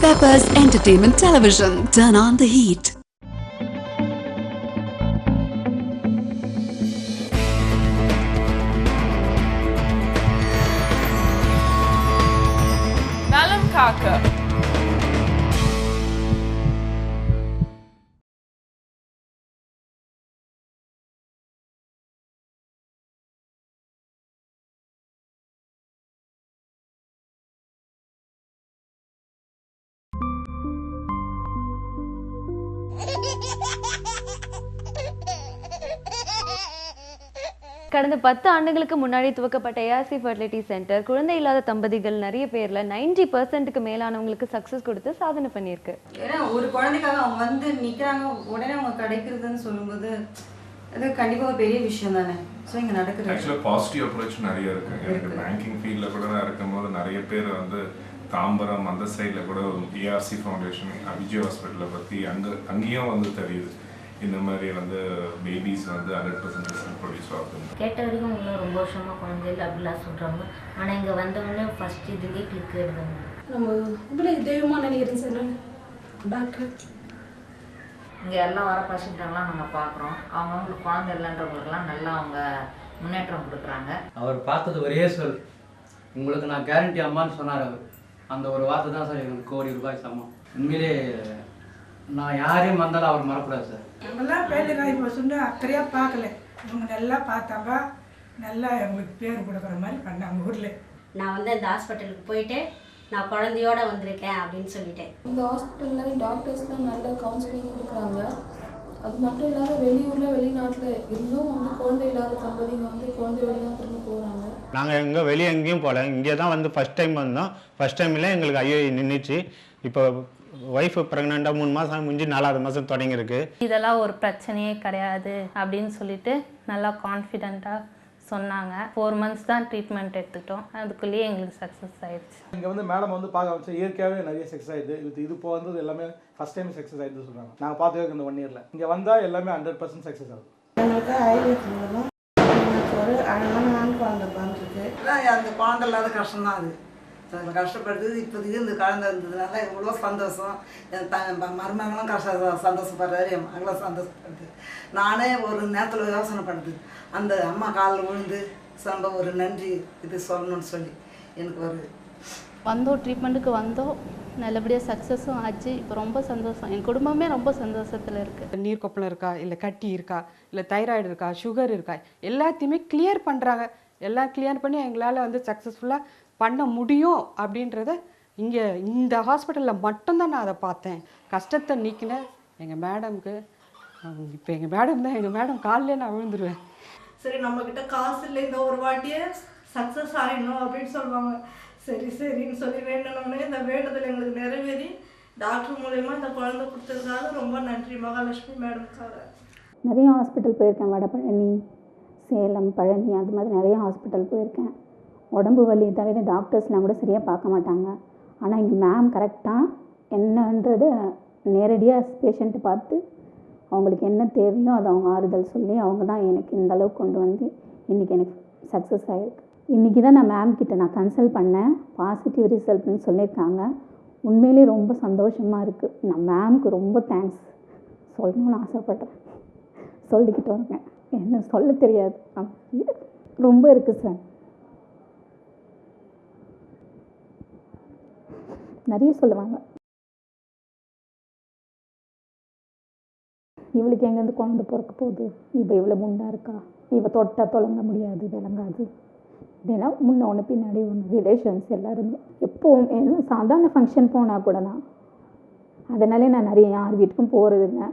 Peppers Entertainment Television. Turn on the heat. Nalam Kaka. கடந்த 10 ஆண்டுகளுக்கு முன்னாடி துவக்கப்பட்ட ஏஆர்சி ஃபெர்டிலிட்டி சென்டர் குழந்தை இல்லாத தம்பதிகள் நிறைய பேர்ல 90%க்கு மேலானவங்களுக்கு சக்சஸ் கொடுத்து சாதனை பண்ணியிருக்கு. ஏன்னா ஒரு குழந்தைக்காக அவங்க வந்து நிற்கிறாங்க, உடனே அவங்க கிடைக்கிறதுன்னு சொல்லும்போது அது கண்டிப்பாக ஒரு பெரிய விஷயம் தானே. ஸோ இங்கே நடக்குது. ஆக்சுவலாக பாசிட்டிவ் அப்ரோச் நிறைய இருக்குது. எனக்கு பேங்கிங் ஃபீல்டில் கூட நான் இருக்கும்போது நிறைய பேர் வந்து தாம்பரம் அந்த சைடில் கூட ஏஆர்சி ஃபவுண்டேஷன் விஜய் ஹாஸ்பிட்டலை பற்றி அங்கேயும் வந்து தெரியுது. இந்த மாதிரி வந்து பேபிஸ் வந்து 100% ரிசல்ட் ப்ரொடியூஸ் ஆகுது. கேட்ட வரைக்கும் இன்னும் ரொம்ப வருஷமாக குழந்தை இல்லை அப்படிலாம் சொல்கிறாங்க. ஆனால் இங்கே வந்தவொடனே ஃபஸ்ட்டு இதுலேயே கிளிக் எடுத்தாங்க. நம்ம இப்படி தெய்வமாக நினைக்கிறேன் சார் நான் டாக்டர். இங்கே எல்லாம் வர பேஷண்ட்டெல்லாம் நாங்கள் பார்க்குறோம். அவங்களுக்கு குழந்தை இல்லைன்றவங்களுக்குலாம் நல்லா அவங்க முன்னேற்றம் கொடுக்குறாங்க. அவர் பார்த்தது ஒரே சொல், உங்களுக்கு நான் கேரண்டி அம்மான்னு சொன்னார் அவர். அந்த ஒரு வார்த்தை தான் சார் எங்களுக்கு ₹1,00,00,000 சமம். உண்மையிலே நான் யாரையும் வந்தாலும் அவர் மறக்கூடாது சார். நம்மளாம் பேருக்காய் போச்சுன்னு அக்கறையாக பார்க்கல. இவங்க நல்லா பார்த்தாங்க, நல்லா எங்களுக்கு பேர் கொடுக்குற மாதிரி பண்ணாங்க ஊரில். நான் வந்து அந்த ஹாஸ்பிட்டலுக்கு போயிட்டு நான் குழந்தையோடு வந்திருக்கேன் அப்படின்னு சொல்லிட்டேன். இந்த ஹாஸ்பிட்டலில் டாக்டர்ஸ்லாம் நல்ல கவுன்சிலிங் கொடுக்குறாங்க. அது மட்டும் இல்லாத வெளியூரில் வெளிநாட்டில் இருந்தும் வந்து குழந்தை இல்லாத தம்பதிங்க வந்து குழந்தையோட தான் திரும்ப போகிறாங்க. நாங்கள் எங்கே வெளியே எங்கேயும் போகல, இங்கே தான் வந்து ஃபஸ்ட் டைம் வந்தோம். ஃபஸ்ட் டைமில் எங்களுக்கு ஐயோ நின்றுச்சு. இப்போ ஒய்ஃப் ப்ரெக்னெண்ட்டாக 3 மாதம் முடிஞ்சு 4வது மாதம் தொடங்கியிருக்கு. இதெல்லாம் ஒரு பிரச்சனையே கிடையாது அப்படின்னு சொல்லிட்டு நல்லா கான்ஃபிடென்ட்டாக சொன்னாங்க. 4 months தான் ட்ரீட்மெண்ட் எடுத்துட்டோம். அதுக்குள்ளேயே எங்களுக்கு சக்ஸஸ் ஆயிடுச்சு. இங்கே வந்து மேடம் வந்து பார்க்க வச்சு இயற்கையாகவே நிறைய சக்ஸஸ் ஆகிடுது. இது இப்போ வந்து எல்லாமே ஃபஸ்ட் டைம் சக்ஸஸ் ஆகிடுது சொல்கிறாங்க. நாங்கள் பார்த்துக்க இந்த 1 yearல இங்கே வந்தால் எல்லாமே 100% சக்ஸஸ் ஆகுது. எங்களுக்கு ஐவிஎஃப் மூலமாக ஒரு அழகான ஆண் குழந்தை பிறந்துருக்கு. அந்த குழந்தை இல்லாத கஷ்டம்தான் அது. அதில் கஷ்டப்படுது. இப்போதைக்கு இந்த குழந்தை இருந்ததுனால எவ்வளோ சந்தோஷம். என் மருமகளும் சந்தோஷப்படுறாரு, என் மகளும் சந்தோஷப்படுது. நானே ஒரு நேரத்தில் யோசனை பண்ணுது, அந்த அம்மா காலில் விழுந்து ரொம்ப ஒரு நன்றி இது சொல்லணும்னு சொல்லி எனக்கு ஒரு வந்தோம், ட்ரீட்மெண்ட்டுக்கு வந்தோம், நல்லபடியாக சக்ஸஸும் ஆச்சு. இப்போ ரொம்ப சந்தோஷம், என் குடும்பமே ரொம்ப சந்தோஷத்தில் இருக்குது. நீர் கொப்பளம் இருக்கா, இல்லை கட்டி இருக்கா, இல்லை தைராய்டு இருக்கா, சுகர் இருக்கா, எல்லாத்தையுமே கிளியர் பண்ணுறாங்க. எல்லாம் கிளியர் பண்ணி எங்களால் வந்து சக்ஸஸ்ஃபுல்லாக பண்ண முடியும் அப்படின்றத இங்கே இந்த ஹாஸ்பிட்டலில் மட்டும்தான் நான் அதை பார்த்தேன். கஷ்டத்தை நீக்கின எங்கள் மேடம்க்கு, இப்போ எங்கள் மேடம் தான், எங்கள் மேடம் காலில் நான் விழுந்துருவேன். சரி, நம்மக்கிட்ட காசு இல்லை, இந்த ஒரு வாட்டியே சக்ஸஸ் ஆகிடணும் அப்படின்னு சொல்லுவாங்க. சரி சரின்னு சொல்லி வேண்டணும்னே இந்த வேண்டுதல் எங்களுக்கு நிறைவேறி டாக்டர் மூலயமா இந்த குழந்தை கொடுத்ததுக்காக ரொம்ப நன்றி மகாலட்சுமி மேடம்காக. நிறைய ஹாஸ்பிட்டல் போயிருக்கேன், வடபழனி, சேலம், பழனி, அது மாதிரி நிறைய ஹாஸ்பிட்டல் போயிருக்கேன். உடம்பு வலி தவிர டாக்டர்ஸ்லாம் கூட சரியாக பார்க்க மாட்டாங்க. ஆனால் இங்கே மேம் கரெக்டாக என்னன்றது நேரடியாக பேஷண்ட்டு பார்த்து அவங்களுக்கு என்ன தேவையோ அதை அவங்க ஆறுதல் சொல்லி அவங்க தான் எனக்கு இந்த அளவுக்கு கொண்டு வந்து இன்றைக்கி எனக்கு சக்ஸஸ் ஆகிருக்கு. இன்றைக்கி தான் நான் மேம் கிட்ட நான் கன்சல்ட் பண்ணேன், பாசிட்டிவ் ரிசல்ட்னு சொல்லியிருக்காங்க. உண்மையிலே ரொம்ப சந்தோஷமாக இருக்குது. நான் மேம்க்கு ரொம்ப தேங்க்ஸ் சொல்லணும்னு ஆசைப்பட்றேன். சொல்லிக்கிட்டு வரேன், என்ன சொல்ல தெரியாது, ரொம்ப இருக்குது சார். நிறைய சொல்லுவாங்க, இவளுக்கு எங்கேருந்து குழந்தை பிறக்க போகுது, இப்போ இவ்வளோ குண்டாக இருக்கா, இவ தொட்டால் தொடங்க முடியாது, விளங்காது அப்படின்னா முன்ன ஒன்று பின்னாடி ஒன்று ரிலேஷன்ஸ் எல்லாருமே எப்போவும் எதுவும் சாதாரண ஃபங்க்ஷன் போனால் கூட தான். அதனாலே நான் நிறைய யார் வீட்டுக்கும் போகிறது இல்லை,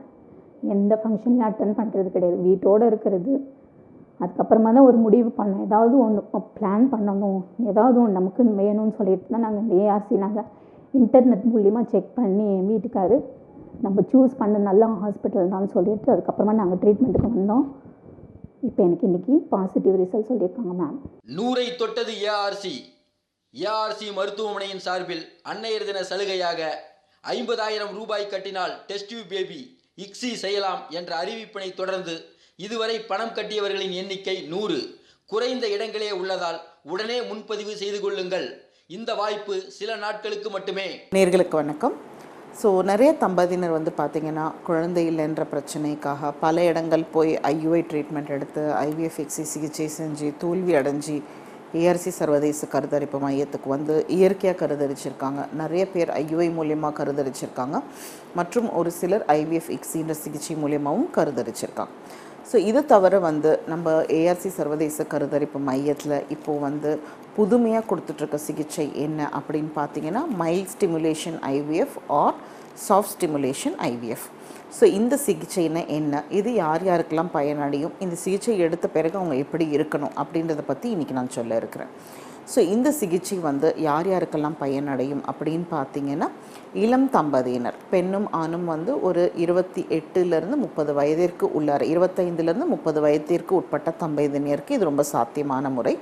எந்த ஃபங்க்ஷன்லையும் அட்டன் பண்ணுறது கிடையாது, வீட்டோடு இருக்கிறது. அதுக்கப்புறமா தான் ஒரு முடிவு பண்ணோம், ஏதாவது ஒன்று பிளான் பண்ணணும், ஏதாவது ஒன்று நமக்கு வேணும்னு சொல்லிட்டு தான் நாங்கள் இந்த ஏஆர்சி நாங்கள் இன்டர்நெட் மூலிமா செக் பண்ணி என் வீட்டுக்காரு நம்ம சூஸ் பண்ண நல்ல ஹாஸ்பிட்டல் தான் சொல்லிட்டு அதுக்கப்புறமா நாங்கள் ட்ரீட்மெண்ட்டுக்கு வந்தோம். இப்போ எனக்கு இன்றைக்கி பாசிட்டிவ் ரிசல்ட் சொல்லியிருக்காங்க மேம். 100ஐ தொட்டது ஏஆர்சி. ஏஆர்சி மருத்துவமனையின் சார்பில் அன்னையர் தின சலுகையாக ₹50,000 கட்டினால் டெஸ்ட் டியூப் பேபி இக்ஸி செய்யலாம் என்ற அறிவிப்பினை தொடர்ந்து இதுவரை பணம் கட்டியவர்களின் எண்ணிக்கை 100. குறைந்த இடங்களே உள்ளதால் உடனே முன்பதிவு செய்து கொள்ளுங்கள். இந்த வாய்ப்பு சில நாட்களுக்கு மட்டுமே. நேர்களுக்கு வணக்கம். ஸோ நிறைய தம்பதியினர் வந்து பார்த்திங்கன்னா குழந்தை இல்லைன்ற பிரச்சனைக்காக பல இடங்கள் போய் ஐயுஐ ட்ரீட்மெண்ட் எடுத்து IVF எக்ஸி சிகிச்சை செஞ்சு தோல்வி அடைஞ்சி ஏஆர்சி சர்வதேச கருத்தரிப்பு மையத்துக்கு வந்து இயற்கையாக கருத்தரிச்சிருக்காங்க. நிறைய பேர் ஐயுஐ மூலியமாக கருத்தரிச்சிருக்காங்க மற்றும் ஒரு சிலர் IVF எக்ஸின்ற சிகிச்சை மூலியமாகவும் கருத்தரிச்சிருக்காங்க. ஸோ இது தவிர வந்து நம்ம ஏஆர்சி சர்வதேச கருத்தரிப்பு மையத்தில் இப்போது வந்து புதுமையாக கொடுத்துட்ருக்க சிகிச்சை என்ன அப்படின்னு பார்த்தீங்கன்னா mild stimulation IVF or soft stimulation IVF. So இந்த சிகிச்சைன்னா என்ன, இது யார் யாருக்கெல்லாம் பயனடையும், இந்த சிகிச்சை எடுத்த பிறகு அவங்க எப்படி இருக்கணும் அப்படின்றத பற்றி இன்றைக்கி நான் சொல்ல இருக்கிறேன். ஸோ இந்த சிகிச்சை வந்து யார் யாருக்கெல்லாம் பயனடையும் அப்படின்னு பார்த்தீங்கன்னா இளம் தம்பதியினர் பெண்ணும் ஆணும் வந்து ஒரு 28லேருந்து 30 வயதிற்கு உள்ளார 25லேருந்து 30 வயதிற்கு உட்பட்ட தம்பதியினருக்கு இது ரொம்ப சாத்தியமான முறை.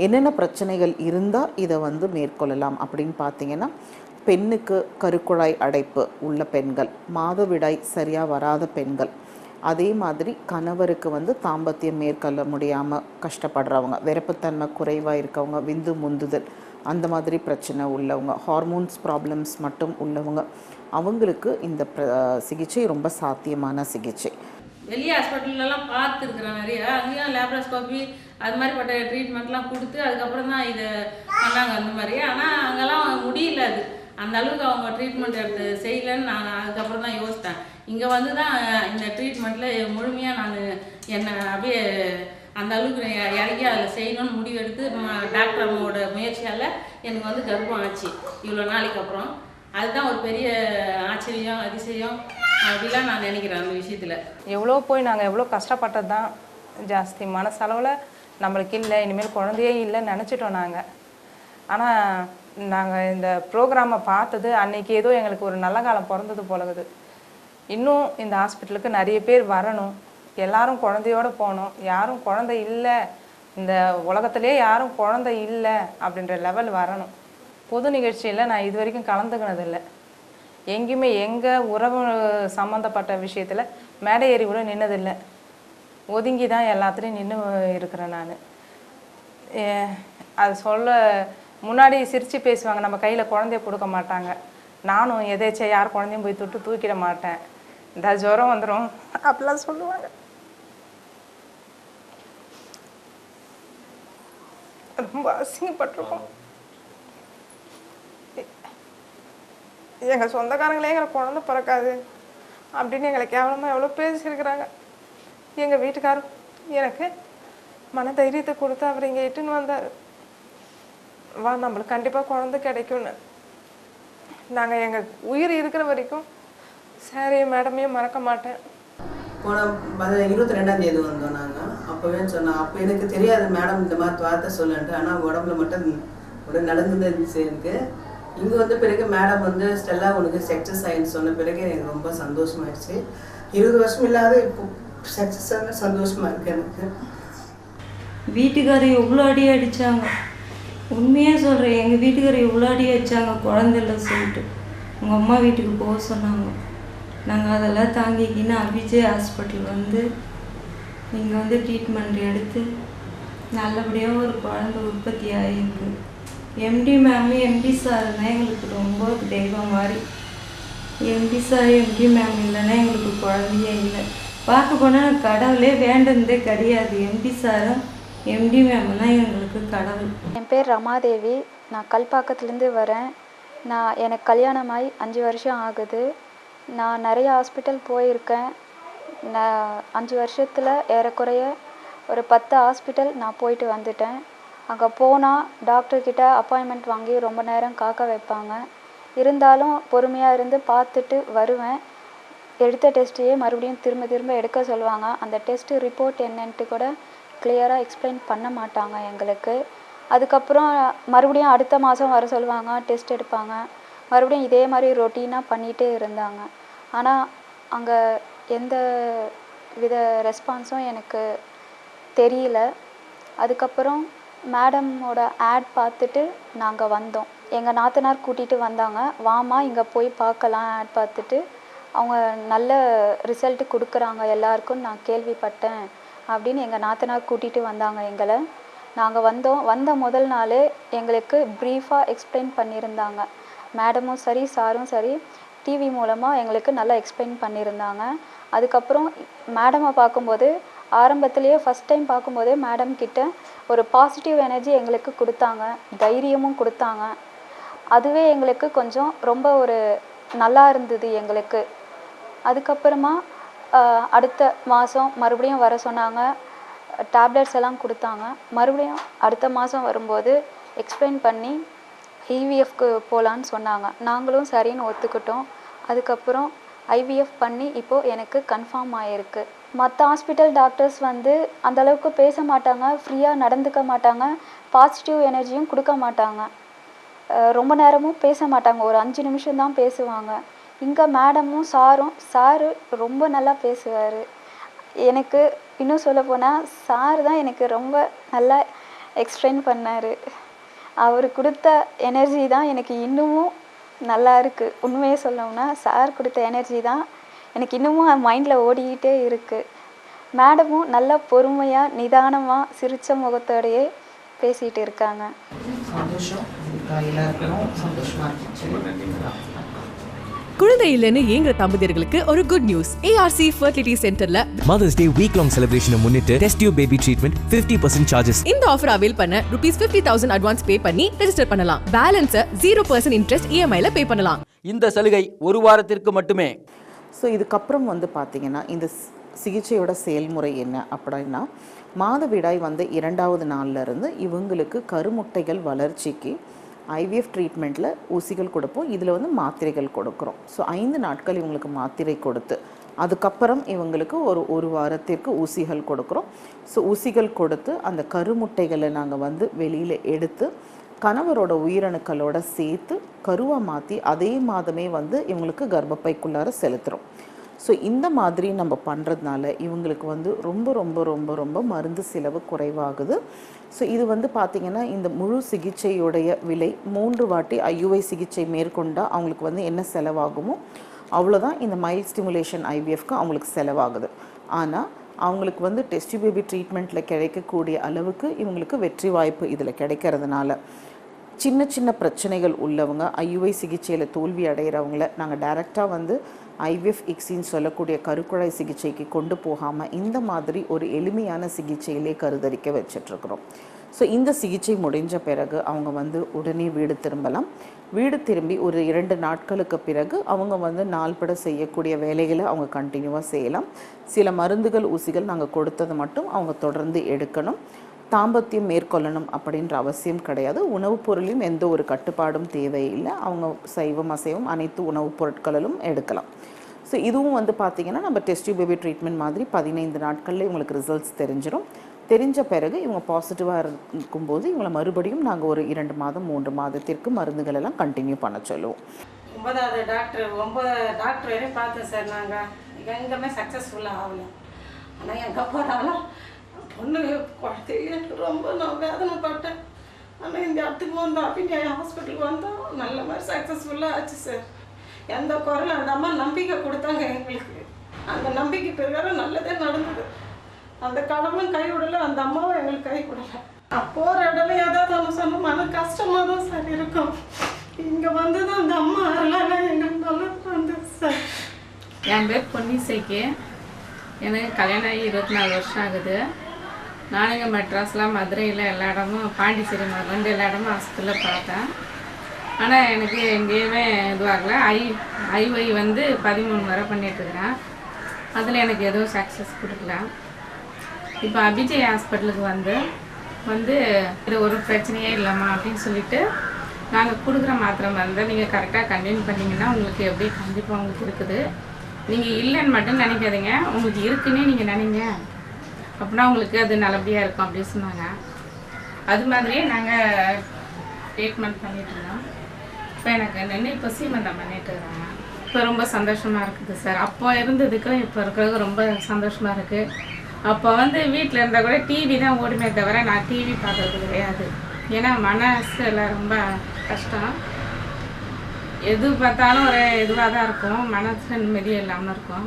என்னென்ன பிரச்சனைகள் இருந்தால் இதை வந்து மேற்கொள்ளலாம் அப்படின்னு பார்த்தீங்கன்னா பெண்ணுக்கு கருக்குழாய் அடைப்பு உள்ள பெண்கள், மாதவிடாய் சரியாக வராத பெண்கள், அதே மாதிரி கணவருக்கு வந்து தாம்பத்தியம் மேற்கொள்ள முடியாமல் கஷ்டப்படுறவங்க, விரப்புத்தன்மை குறைவாக இருக்கவங்க, விந்து முந்துதல் அந்த மாதிரி பிரச்சனை உள்ளவங்க, ஹார்மோன்ஸ் ப்ராப்ளம்ஸ் மட்டும் உள்ளவங்க, அவங்களுக்கு இந்த சிகிச்சை ரொம்ப சாத்தியமான சிகிச்சை. வெளியே ஹாஸ்பிட்டல்லாம் பார்த்துருக்குறேன் நிறைய, அங்கேயும் லேப்ராஸ்கோபி அது மாதிரிப்பட்ட ட்ரீட்மெண்ட்லாம் கொடுத்து அதுக்கப்புறம் தான் இதை பண்ணாங்க அந்த மாதிரி. ஆனால் அங்கெல்லாம் முடியல, அது அந்த அளவுக்கு அவங்க ட்ரீட்மெண்ட் எடுத்து செய்யலைன்னு நான் அதுக்கப்புறம் தான் யோசித்தேன். இங்கே வந்து தான் இந்த ட்ரீட்மெண்ட்டில் முழுமையாக நான் என்னை அப்படியே அந்த அளவுக்கு இறங்கி அதில் செய்யணும்னு முடிவெடுத்து டாக்டர் அம்மாவோட முயற்சியால் எனக்கு வந்து கர்ப்பம் ஆச்சு இவ்வளோ நாளைக்கு அப்புறம். அதுதான் ஒரு பெரிய ஆச்சரியம், அதிசயம் அப்படிலாம் நான் நினைக்கிறேன் அந்த விஷயத்தில். எவ்வளோ போய் நாங்கள் எவ்வளோ கஷ்டப்பட்டது தான் ஜாஸ்தி. மனசளவில் நம்மளுக்கு இல்லை, இனிமேல் குழந்தையே இல்லைன்னு நினச்சிட்டோம் நாங்கள். ஆனால் நாங்கள் இந்த ப்ரோக்ராமை பார்த்தது அன்றைக்கி ஏதோ எங்களுக்கு ஒரு நல்ல காலம் பிறந்தது போலகுது. இன்னும் இந்த ஹாஸ்பிட்டலுக்கு நிறைய பேர் வரணும், எல்லாரும் குழந்தையோடு போகணும். யாரும் குழந்தை இல்லை, இந்த உலகத்திலே யாரும் குழந்தை இல்லை அப்படின்ற லெவல் வரணும். பொது நிகழ்ச்சியில் நான் இது வரைக்கும் கலந்துக்கினதில்லை. எங்கேயுமே எங்கள் உறவு சம்மந்தப்பட்ட விஷயத்தில் மேடை ஏறி கூட நின்னதில்லை. ஒதுங்கி தான் எல்லாத்துலேயும் நின்று இருக்கிறேன் நான். அது சொல்ல முன்னாடி சிரித்து பேசுவாங்க, நம்ம கையில் குழந்தைய கொடுக்க மாட்டாங்க. நானும் எதேச்சும் யார் குழந்தையும் போய் தொட்டு தூக்கிட மாட்டேன், இந்த ஜுரம் வந்துடும் அப்படிலாம் சொல்லுவாங்க. ரொம்ப அசிங்கப்பட்டிருக்கோம். எங்கள் சொந்தக்காரங்களே எங்களை குழந்தை பிறக்காது அப்படின்னு எங்களை கேவலமாக எவ்வளோ பேசியிருக்கிறாங்க. எங்கள் வீட்டுக்காரர் எனக்கு மன தைரியத்தை கொடுத்து அவர் இங்கே இட்டுன்னு வந்தார். வா, நம்மளுக்கு கண்டிப்பாக குழந்தை கிடைக்கும்னு. நாங்கள் எங்கள் உயிர் இருக்கிற வரைக்கும் சரி மேடமையும் மறக்க மாட்டேன். போன 22ஆம் தேதி வந்தோம் நாங்கள். அப்போவே சொன்னோம், அப்போ எனக்கு தெரியாது மேடம் இந்த மாதிரி வார்த்தை சொல்லுன்ட்டு. ஆனால் உடம்புல மட்டும் உடனே நடந்துருந்துச்சு எனக்கு. இங்கே வந்த பிறகு மேடம் வந்து ஸ்டெல்லா உனக்கு சக்ஸஸ் ஆகின்னு சொன்ன பிறகு எனக்கு ரொம்ப சந்தோஷமாயிடுச்சு. 20 வருஷம் இல்லாத இப்போ சக்ஸஸான சந்தோஷமாக இருக்குது எனக்கு. வீட்டுக்காரர் எவ்வளோ அடி அடித்தாங்க, உண்மையாக சொல்கிறேன். எங்கள் வீட்டுக்காரர் எவ்வளோ அடி அடித்தாங்க குழந்தை இல்லை சொல்லிட்டு. உங்கள் அம்மா வீட்டுக்கு போக சொன்னாங்க. நாங்கள் அதெல்லாம் தாங்கிக்கின்னு அபிஜய் ஹாஸ்பிட்டல் வந்து இங்கே வந்து ட்ரீட்மெண்ட் எடுத்து நல்லபடியாக ஒரு குழந்தை உற்பத்தி ஆகிருக்கு. எம்டி மேம் எம்டி சார்னா எங்களுக்கு ரொம்ப தெய்வம் மாதிரி. எம்டி சார் எம்டி மேம் இல்லைன்னா எங்களுக்கு குழந்தையே இல்லை. பார்க்க போனால் கடவுளே வேண்டதே கிடையாது. எம்டி சாரும் எம்டி மேம்னா எங்களுக்கு கடவுள். என் பேர் ரமாதேவி, நான் கல்பாக்கத்துலேருந்து வரேன். எனக்கு கல்யாணமாகி 5 வருஷம் ஆகுது. நான் நிறைய ஹாஸ்பிட்டல் போயிருக்கேன். நான் 5 வருஷத்தில் ஏறக்குறைய ஒரு 10 ஹாஸ்பிட்டல் நான் போயிட்டு வந்துட்டேன். அங்கே போனால் டாக்டர்கிட்ட அப்பாயின்மெண்ட் வாங்கி ரொம்ப நேரம் காக்க வைப்பாங்க. இருந்தாலும் பொறுமையாக இருந்து பார்த்துட்டு வருவேன். எடுத்த டெஸ்ட்டையே மறுபடியும் திரும்ப திரும்ப எடுக்க சொல்லுவாங்க. அந்த டெஸ்ட்டு ரிப்போர்ட் என்னன்ட்டு கூட கிளியராக எக்ஸ்பிளைன் பண்ண மாட்டாங்க எங்களுக்கு. அதுக்கப்புறம் மறுபடியும் அடுத்த மாதம் வர சொல்லுவாங்க, டெஸ்ட் எடுப்பாங்க. மறுபடியும் இதே மாதிரி ரொட்டீனாக பண்ணிகிட்டே இருந்தாங்க. ஆனால் அங்கே எந்த வித ரெஸ்பான்ஸும் எனக்கு தெரியல. அதுக்கப்புறம் மேடமோட ஆட் பார்த்துட்டு நாங்கள் வந்தோம். எங்கள் நாத்தனார் கூட்டிகிட்டு வந்தாங்க, வாமா இங்கே போய் பார்க்கலாம் ஆட் பார்த்துட்டு, அவங்க நல்ல ரிசல்ட்டு கொடுக்குறாங்க எல்லாருக்கும் நான் கேள்விப்பட்டேன் அப்படின்னு எங்கள் நாத்தனார் கூட்டிகிட்டு வந்தாங்க எங்களை. நாங்கள் வந்த முதல் நாள் எங்களுக்கு ப்ரீஃபாக எக்ஸ்பிளைன் பண்ணியிருந்தாங்க. மேடமும் சரி சாரும் சரி டிவி மூலமாக எங்களுக்கு நல்லா எக்ஸ்பிளைன் பண்ணியிருந்தாங்க. அதுக்கப்புறம் மேடமை பார்க்கும்போது ஆரம்பத்துலேயே ஃபஸ்ட் டைம் பார்க்கும்போதே மேடம் கிட்ட ஒரு பாசிட்டிவ் எனர்ஜி எங்களுக்கு கொடுத்தாங்க, தைரியமும் கொடுத்தாங்க. அதுவே எங்களுக்கு கொஞ்சம் ரொம்ப ஒரு நல்லா இருந்தது எங்களுக்கு. அதுக்கப்புறமா அடுத்த மாதம் மறுபடியும் வர சொன்னாங்க, டேப்லெட்ஸ் எல்லாம் கொடுத்தாங்க. மறுபடியும் அடுத்த மாதம் வரும்போது எக்ஸ்பிளைன் பண்ணி ஐவிஎஃப்க்கு போகலான்னு சொன்னாங்க. நாங்களும் சரின்னு ஒத்துக்கிட்டோம். அதுக்கப்புறம் ஐவிஎஃப் பண்ணி இப்போது எனக்கு கன்ஃபார்ம் ஆகிருக்கு. மற்ற ஹாஸ்பிட்டல் டாக்டர்ஸ் வந்து அந்தளவுக்கு பேச மாட்டாங்க, ஃப்ரீயாக நடந்துக்க மாட்டாங்க, பாசிட்டிவ் எனர்ஜியும் கொடுக்க மாட்டாங்க, ரொம்ப நேரமும் பேச மாட்டாங்க, ஒரு 5 நிமிஷம் தான் பேசுவாங்க. இங்கே மேடமும் சாரு ரொம்ப நல்லா பேசுவார். எனக்கு இன்னும் சொல்லப்போனால் சார் தான் எனக்கு ரொம்ப நல்லா எக்ஸ்பிளைன் பண்ணார். அவர் கொடுத்த எனர்ஜி தான் எனக்கு இன்னமும் நல்லா இருக்குது. உண்மையை சொல்லணும்னா சார் கொடுத்த எனர்ஜி தான் எனக்கு இன்னமும் மைண்டில் ஓடிக்கிட்டே இருக்குது. மேடமும் நல்லா பொறுமையாக நிதானமாக சிரித்த முகத்தோடையே பேசிகிட்டு இருக்காங்க. சந்தோஷம் எல்லாருக்கும் சந்தோஷமாக இருந்துச்சு. குழந்தை இல்லைன்னு ஏங்குற தம்பதியர்களுக்கு ஒரு குட் நியூஸ். ARC ஃபெர்டிலிட்டி சென்டர்ல மதர்ஸ் டே வீக் லாங் செலிப்ரேஷனை முன்னிட்டு test tube baby treatment 50% charges. இந்த ஆஃபர் அவைல் பண்ண ₹50,000 அட்வான்ஸ் பே பண்ணி ரெஜிஸ்டர் பண்ணலாம். பேலன்ஸை 0% இன்ட்ரெஸ்ட் EMI-ல பே பண்ணலாம். இந்த சலுகை ஒரு வாரத்திற்கு மட்டுமே. ஸோ இதுக்கப்புறம் வந்து பார்த்திங்கன்னா இந்த சிகிச்சையோட செயல்முறை என்ன அப்படின்னா, மாதவிடாய் வந்து 2வது நாள்லேருந்து இவங்களுக்கு கருமுட்டைகள் வளர்ச்சிக்கு ஐவிஎஃப் ட்ரீட்மெண்ட்டில் ஊசிகள் கொடுப்போம். இதில் வந்து மாத்திரைகள் கொடுக்குறோம். ஸோ 5 நாட்கள் இவங்களுக்கு மாத்திரை கொடுத்து அதுக்கப்புறம் இவங்களுக்கு ஒரு வாரத்திற்கு ஊசிகள் கொடுக்குறோம். ஸோ ஊசிகள் கொடுத்து அந்த கருமுட்டைகளை நாங்கள் வந்து வெளியில் எடுத்து கணவரோட உயிரணுக்களோட சேர்த்து கருவாக மாற்றி அதே மாதமே வந்து இவங்களுக்கு கர்ப்பப்பைக்குள்ளார செலுத்துகிறோம். ஸோ இந்த மாதிரி நம்ம பண்ணுறதுனால இவங்களுக்கு வந்து ரொம்ப ரொம்ப ரொம்ப ரொம்ப மருந்து செலவு குறைவாகுது. ஸோ இது வந்து பார்த்திங்கன்னா இந்த முழு சிகிச்சையுடைய விலை 3 வாட்டி IUI சிகிச்சை மேற்கொண்டால் அவங்களுக்கு வந்து என்ன செலவாகுமோ அவ்வளோதான் இந்த மைல்ட் ஸ்டிமுலேஷன் IVFக்கு அவங்களுக்கு செலவாகுது. ஆனால் அவங்களுக்கு வந்து டெஸ்ட் பேபி ட்ரீட்மெண்ட்டில் கிடைக்கக்கூடிய அளவுக்கு இவங்களுக்கு வெற்றி வாய்ப்பு இதில் கிடைக்கிறதுனால சின்ன சின்ன பிரச்சனைகள் உள்ளவங்க IUI சிகிச்சையில் தோல்வி அடைகிறவங்கள நாங்கள் டைரெக்டாக வந்து IVF ICSIன்னு சொல்லக்கூடிய கருக்குழாய் சிகிச்சைக்கு கொண்டு போகாமல் இந்த மாதிரி ஒரு எளிமையான சிகிச்சையிலே கருதரிக்க வச்சிட்ருக்குறோம். ஸோ இந்த சிகிச்சை முடிஞ்ச பிறகு அவங்க வந்து உடனே வீடு திரும்பலாம். வீடு திரும்பி ஒரு 2 நாட்களுக்கு பிறகு அவங்க வந்து நாள்பட செய்யக்கூடிய வேலைகளை அவங்க கண்டினியூவாக செய்யலாம். சில மருந்துகள் ஊசிகள் நாங்கள் கொடுத்தது மட்டும் அவங்க தொடர்ந்து எடுக்கணும். தாம்பத்தியம் மேற்கொள்ளணும் அப்படின்ற அவசியம் கிடையாது. உணவுப் பொருளையும் எந்த ஒரு கட்டுப்பாடும் தேவையில்லை. அவங்க சைவம் அசைவம் அனைத்து உணவுப் பொருட்களிலும் எடுக்கலாம். ஸோ இதுவும் வந்து பார்த்திங்கன்னா நம்ம டெஸ்ட் பேபி ட்ரீட்மெண்ட் மாதிரி 15 நாட்களில் இவங்களுக்கு ரிசல்ட்ஸ் தெரிஞ்ச பிறகு இவங்க பாசிட்டிவாக இருக்கும்போது இவங்களை மறுபடியும் நாங்கள் ஒரு 2 மாதம் 3 மாதத்திற்கு மருந்துகள் எல்லாம் கண்டினியூ பண்ண சொல்லுவோம். 9 டாக்டர் வரையும் பார்த்தோம் சார். நாங்கள் எங்கேயுமே சக்ஸஸ்ஃபுல்லாக ஆகலை. ஆனால் எங்கே போனாலும் பொண்ணு குழந்தைய ரொம்ப நான் வேதனைப்பட்டேன். ஆனால் இந்த இடத்துக்கு வந்தோம் அப்படின்னு ஹாஸ்பிட்டலுக்கு வந்தோம் நல்ல மாதிரி சக்ஸஸ்ஃபுல்லாக ஆச்சு சார். எந்த குறையும் அந்த அம்மா நம்பிக்கை கொடுத்தாங்க எங்களுக்கு. அந்த நம்பிக்கை பிரகாரம் நல்லதே நடந்தது. அந்த கடவுளும் கை விடலை, அந்த அம்மாவும் எங்களுக்கு கை விடலை. போகிற இடத்துல ஏதாவது அவங்க சொன்ன மன கஷ்டமாக தான் சார் இருக்கும். இங்கே வந்ததும் அந்த அம்மா அருளால எங்களுக்கு நல்லா வந்தது சார். என் பேர் பொன்னிசைக்கு. எனக்கு கல்யாணம் ஆகி 24 வருஷம் ஆகுது. நான் இங்கே மெட்ராஸில் மதுரையில் எல்லா இடமும் பாண்டிச்சேரி மருந்து எல்லா இடமும் ஹாஸ்பிட்டலில் பார்த்தேன். ஆனால் எனக்கு எங்கேயுமே இதுவாகலை. ஐஒய் வந்து 13 முறை பண்ணிகிட்ருக்கிறேன். அதில் எனக்கு எதுவும் சக்ஸஸ் கொடுக்கல. இப்போ அபிஜய் ஹாஸ்பிட்டலுக்கு வந்து இது ஒரு பிரச்சனையே இல்லைம்மா அப்படின்னு சொல்லிட்டு நாங்கள் கொடுக்குற மாத்திரை மருந்தை நீங்கள் கரெக்டாக கண்டினியூ பண்ணிங்கன்னா உங்களுக்கு எப்படி கண்டிப்பாக உங்களுக்கு இருக்குது. நீங்கள் இல்லைன்னு மட்டும் நினைக்காதீங்க, உங்களுக்கு இருக்குன்னே நீங்கள் நினைங்க, அப்படின்னா உங்களுக்கு அது நல்லபடியாக இருக்கும் அப்படின்னு சொன்னாங்க. அது மாதிரியே நாங்கள் ட்ரீட்மெண்ட் பண்ணிட்டு இருந்தோம். இப்போ எனக்கு நின்று இப்போ சீமந்தம் பண்ணிட்டு இருக்காங்க. இப்போ ரொம்ப சந்தோஷமாக இருக்குது சார். அப்போ இருந்ததுக்கும் இப்போ இருக்கிறது ரொம்ப சந்தோஷமாக இருக்குது. அப்போ வந்து வீட்டில் இருந்தால் கூட டிவி தான் ஓடுமே தவிர நான் டிவி பார்க்கறது கிடையாது. ஏன்னா மனசில் ரொம்ப கஷ்டம். எது பார்த்தாலும் ஒரு இதுவாக தான் இருக்கும், மனசு நிம்மதி இல்லாமல் இருக்கும்.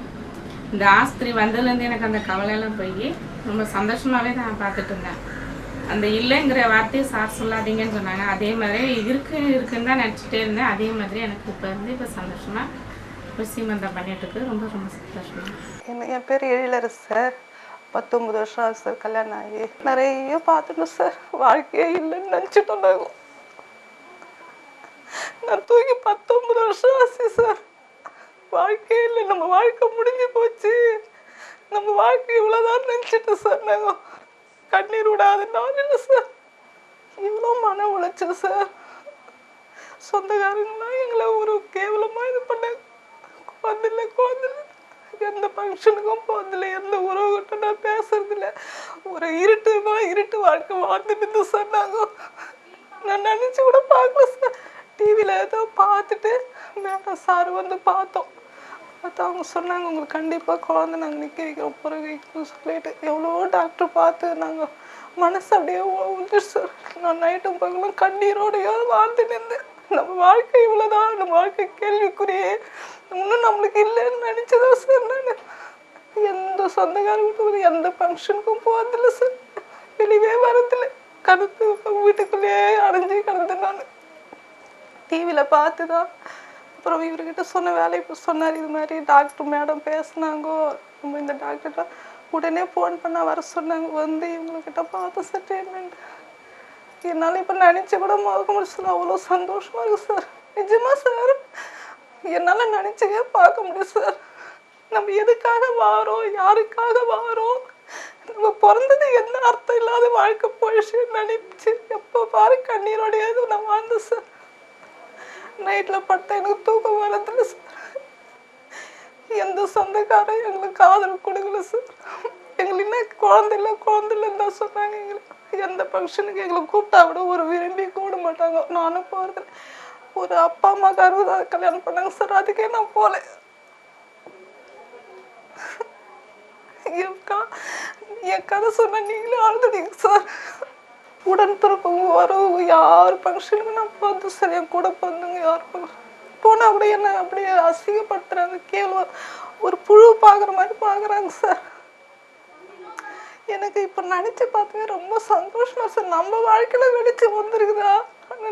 இந்த ஆஸ்பத்திரி வந்ததுலேருந்து எனக்கு அந்த கவலையெல்லாம் போய் ரொம்ப சந்தோஷமாகவே தான் பார்த்துட்டு இருந்தேன். அந்த இல்லைங்கிற வார்த்தையை சார் சொல்லாதீங்கன்னு சொன்னாங்க. அதே மாதிரி இருக்குன்னு தான் நினச்சிட்டே இருந்தேன். அதே மாதிரி எனக்கு இப்போ சந்தோஷமாக இப்போ சீமந்தம் பண்ணிட்டுருக்கு. ரொம்ப ரொம்ப சந்தோஷமாக. என் பேர் எழிலரசு சார். 19 வருஷம் ஆகுது சார் கல்யாணம் ஆகி. நிறைய பார்த்துட்டோம் சார். வாழ்க்கையே இல்லைன்னு நினச்சிட்டோம். நான் தூக்கி 19 வருஷம் ஆச்சு சார். வாழ்க்கையே இல்லை, நம்ம வாழ்க்கை முடிஞ்சு போச்சு, நம்ம வாழ்க்கை இவ்வளோதான் நினச்சிட்டோம் சார். நாங்கள் கண்ணீர் விடாத நாள் இல்லை சார். இவ்வளோ மன உளைச்சல் சார். சொந்தக்காரங்களாம் எங்களை ஒரு கேவலமாக இது பண்ணாங்க. குழந்தைல எந்த ஃபங்க்ஷனுக்கும் போகிறதில்ல, எந்த உறவுகிட்ட நான் பேசுறதில்ல. ஒரு இருட்டு வாழ்க்கை வாழ்ந்துட்டு சார். நான் நினச்சி கூட பார்க்கல சார். டிவியில் ஏதோ பார்த்துட்டு மேடம் சார் வந்து பார்த்தோம். அவங்க சொன்னாங்க உங்களுக்கு கண்டிப்பாக குழந்தை நாங்கள் நிற்க வைக்கிறோம், பிறகு வைக்கணும்னு சொல்லிட்டு எவ்வளோ டாக்டர் பார்த்து நாங்கள் மனசு அப்படியே உழுது சார். நான் நைட்டும் பகலும் கண்ணீரோடையோ வாழ்ந்துட்டு இருந்தேன். நம்ம வாழ்க்கை இவ்வளோதான், நம்ம வாழ்க்கை கேள்விக்குறியே இன்னும் நம்மளுக்கு இல்லைன்னு நினச்சதான் சார். நான் எந்த சொந்தக்காரங்க எந்த ஃபங்க்ஷனுக்கும் போகிறதில்ல சார். வெளியே வரதில்லை, கருத்து வீட்டுக்குள்ளேயே அடைஞ்சி கிடந்தேன். நான் டிவியில் பார்த்து தான் அப்புறம் இவர்கிட்ட சொன்ன வேலை இப்போ சொன்னார். இது மாதிரி டாக்டர் மேடம் பேசுனாங்கோ, நம்ம இந்த டாக்டர்கிட்ட உடனே ஃபோன் பண்ணால் வர சொன்னாங்க. வந்து இவங்கக்கிட்ட பார்த்தோம் சார் ட்ரீட்மெண்ட். என்னால் இப்போ நினச்சி கூட மறக்க முடியல. அவ்வளோ சந்தோஷமாக இருக்குது சார். நிஜமாக சார் என்னால் நினச்சிக்கே பார்க்க முடியும் சார். நம்ம எதுக்காக வாரோம், யாருக்காக வாரோம், நம்ம பிறந்தது என்ன அர்த்தம் இல்லாத வாழ்க்கை போயிடுச்சு நினைச்சு எப்போ பாரு கண்ணீரோடையாவது நான் வாழ்ந்தேன் சார். நைட்டில் படுத்தா எனக்கு தூக்கம் வரதில்லை சார். எந்த சொந்தக்காரன் எங்களுக்கு ஆதரவு கொடுக்கல சார். எங்களுக்கு என்ன குழந்தையில்லைன்னு தான் சொன்னாங்க. எங்களுக்கு எந்த ஃபங்க்ஷனுக்கு எங்களை கூப்பிட்டா கூட ஒரு விரும்பி கூட மாட்டாங்க. நானும் போகிறதில்ல. ஒரு அப்பா அம்மாவுக்கு 60 கல்யாணம் பண்ணாங்க சார். அதுக்கே நான் போகல. என் கதை சொன்ன நீங்களே அழுதுட்டீங்க சார். உடன்பிறப்பவங்க வரவங்க யார் ஃபங்க்ஷனுக்கு நான் பார்த்து சார். என் கூட பிறந்தவங்க யார் போனால் கூட என்ன அப்படியே அசிங்கப்படுத்துறாங்க. கேவலம் ஒரு புழு பார்க்குற மாதிரி பார்க்குறாங்க சார். எனக்கு இப்போ நினச்சி பார்த்துங்க ரொம்ப சந்தோஷமா சார். நம்ம வாழ்க்கையில் வெளிச்சு வந்துருக்குதா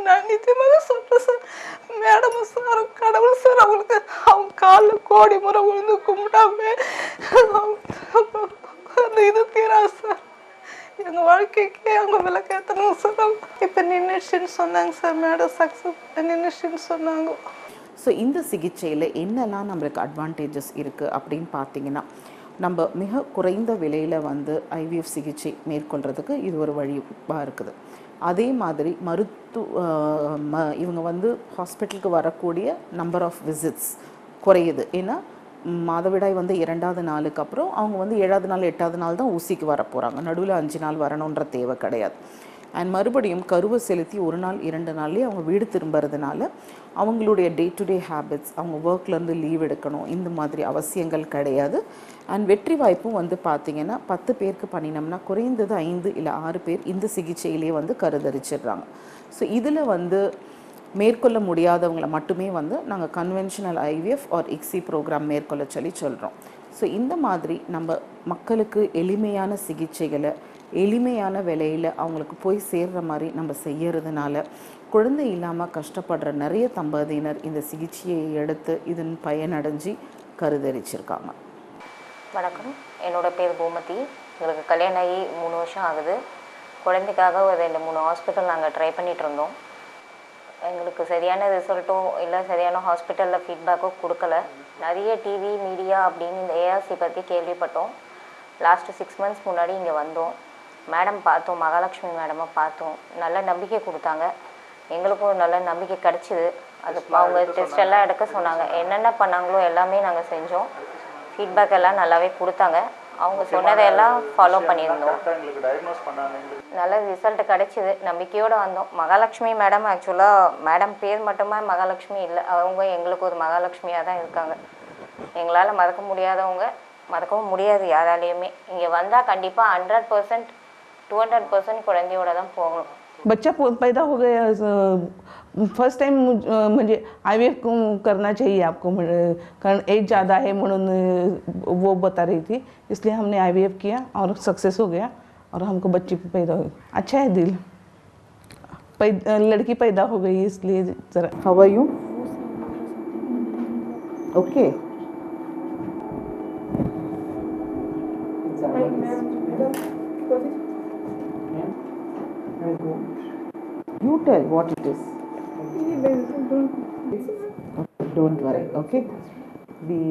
நான் நிச்சயமாக சொல்கிறேன் சார். மேடமும் சார் கடவுள் சார் அவங்களுக்கு அவங்க காலில் கோடி முறை விழுந்து கும்பிட்டாமே அந்த இது தீராது சார். எங்கள் வாழ்க்கைக்கே அவங்க விளக்கேற்றணும் சார். இப்போ நின்றுச்சுன்னு சொன்னாங்க சார். மேடம் சக்ஸஸ் நின்றுச்சுன்னு சொன்னாங்க. ஸோ இந்த சிகிச்சையில் என்னெல்லாம் நம்மளுக்கு அட்வான்டேஜஸ் இருக்குது அப்படின்னு பார்த்தீங்கன்னா, நம்ம மிக குறைந்த விலையில் வந்து ஐவிஎஃப் சிகிச்சை மேற்கொள்கிறதுக்கு இது ஒரு வழியாக இருக்குது. அதே மாதிரி இவங்க வந்து ஹாஸ்பிட்டலுக்கு வரக்கூடிய நம்பர் ஆஃப் விசிட்ஸ் குறையுது. ஏன்னா மாதவிடாய் வந்து 2வது நாளுக்கு அப்புறம் அவங்க வந்து 7வது நாள் 8வது நாள் தான் ஊசிக்கு வர போகிறாங்க. நடுவில் 5 நாள் வரணுன்ற தேவை கிடையாது. அண்ட் மறுபடியும் கருவை செலுத்தி 1 நாள் 2 நாள்லேயே அவங்க வீடு திரும்புறதுனால அவங்களுடைய டே டு டே ஹேபிட்ஸ், அவங்க ஒர்க்லேருந்து லீவ் எடுக்கணும், இந்த மாதிரி அவசியங்கள் கிடையாது. அண்ட் வெற்றி வாய்ப்பும் வந்து பார்த்திங்கன்னா 10 பேருக்கு பண்ணினோம்னா குறைந்தது 5 இல்லை 6 பேர் இந்த சிகிச்சையிலேயே வந்து கருதரிச்சிடுறாங்க. ஸோ இதில் வந்து மேற்கொள்ள முடியாதவங்களை மட்டுமே வந்து நாங்கள் conventional IVF or ICSI program மேற்கொள்ள சொல்கிறோம். ஸோ இந்த மாதிரி நம்ம மக்களுக்கு எளிமையான சிகிச்சைகளை எளிமையான விலையில் அவங்களுக்கு போய் சேர்கிற மாதிரி நம்ம செய்யறதுனால குழந்தை இல்லாமல் கஷ்டப்படுற நிறைய தம்பதியினர் இந்த சிகிச்சையை எடுத்து இதன் பயனடைஞ்சு கருதரிச்சிருக்காங்க. வணக்கம், என்னோட பேர் கோமதி. எங்களுக்கு கல்யாணம் ஆகி 3 வருஷம் ஆகுது. குழந்தைக்காக ஒரு 2-3 ஹாஸ்பிட்டல் நாங்கள் ட்ரை பண்ணிகிட்டு இருந்தோம். எங்களுக்கு சரியான ரிசல்ட்டோ இல்லை சரியான ஹாஸ்பிட்டலில் ஃபீட்பேக்கோ கொடுக்கல. நிறைய டிவி மீடியா அப்படின்னு இந்த ஏஆர்சி பற்றி கேள்விப்பட்டோம். லாஸ்ட்டு 6 மந்த்ஸ் முன்னாடி இங்கே வந்தோம். மேடம் பார்த்தோம், மகாலட்சுமி மேடமை பார்த்தோம். நல்ல நம்பிக்கை கொடுத்தாங்க. எங்களுக்கும் ஒரு நல்ல நம்பிக்கை கிடச்சிது. அது அவங்க டெஸ்ட் எல்லாம் எடுக்க சொன்னாங்க. என்னென்ன பண்ணாங்களோ எல்லாமே நாங்கள் செஞ்சோம். ஃபீட்பேக் எல்லாம் நல்லாவே கொடுத்தாங்க. அவங்க சொன்னதையெல்லாம் ஃபாலோ பண்ணியிருந்தோம். நல்ல ரிசல்ட் கிடச்சிது. நம்பிக்கையோடு வந்தோம். மகாலட்சுமி மேடம் ஆக்சுவலாக மேடம் பேர் மட்டுமா மகாலட்சுமி இல்லை, அவங்க எங்களுக்கு ஒரு மகாலட்சுமியாக தான் இருக்காங்க. எங்களால் மறக்க முடியாதவங்க, மறக்கவும் முடியாது யாராலையுமே. இங்கே வந்தால் கண்டிப்பாக 100% 200% குழந்தையோட தான் போகணும். बच्चा पैदा हो गया, फर्स्ट टाइम म्हणजे IVF करना चाहिए आपको, कारण एज ज़्यादा है म्हणून वो बता रही थी, इसलिए हमने IVF किया और सक्सेस हो गया. और हमको बच्ची पैदा हुई। अच्छा है दिल, लड़की पैदा हो गई इसलिए ज़रा। How are you? Okay. You tell what it is. Okay, don't worry, okay? The